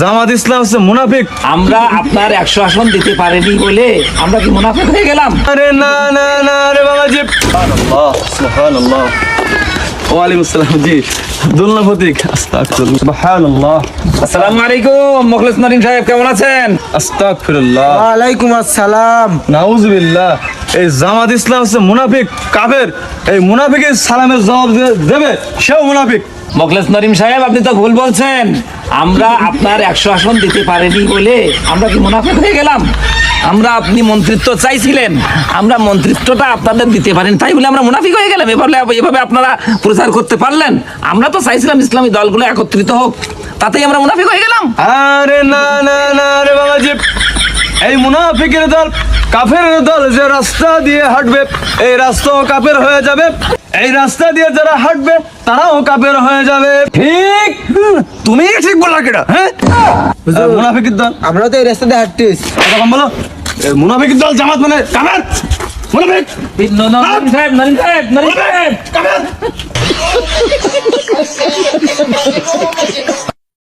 জামাত ইসলাম হচ্ছে মুনাফিক। আমরা আপনার 100 আসন দিতে পারিনি বলে আমরা কি মুনাফিক হয়ে গেলাম? আরে না না না রে বাবাজি, সুবহানাল্লাহ সুবহানাল্লাহ। ওয়ালাইকুম আসসালাম। জি দুলনা প্রতীক। আস্তাগফিরুল্লাহ। সুবহানাল্লাহ। আসসালামু আলাইকুম মুখলেস নরিম সাহেব, কেমন আছেন? আস্তাগফিরুল্লাহ। ওয়ালাইকুম আসসালাম। নাউজুবিল্লাহ। এই জামাত ইসলাম হচ্ছে মুনাফিক, কাফের। এই মুনাফিকের সালামের জবাব দেবে সেও মুনাফিক। মুখলেস নরিম সাহেব, আপনি তো ভুল বলছেন। আমরা আপনার 100 আসন দিতে পারিনি বলে আমরা কি মুনাফিক হয়ে গেলাম? আপনি মন্ত্রিত্ব চাইছিলেন, আমরা মন্ত্রিত্বটা আপনাদের দিতে পারেন, তাই বলে আমরা মুনাফিক হয়ে গেলাম? এভাবে আপনারা প্রচার করতে পারলেন? আমরা তো চাইছিলাম ইসলামী দলগুলো একত্রিত হোক, তাতেই আমরা মুনাফিক হয়ে গেলাম? আরে না না না রে বাবাজি, এই মুনাফিকের দল, কাফের দল যে রাস্তা দিয়ে হাঁটবে এই রাস্তাও কাফের হয়ে যাবে, এই রাস্তা দিয়ে যারা হাঁটবে তারাও কাফের হয়ে যাবে। ঠিক, তুমি ঠিক বললা কেডা? হ্যাঁ, মুনাফিকের দল। আমরা তো এই রাস্তাতে হাঁটতেছি। কথা কম বলো। এই মুনাফিকের দল জামাত মানে কাফের, মুনাফিক নরিম সাহেব, নরিম সাহেব, নরিম সাহেব, কাফের।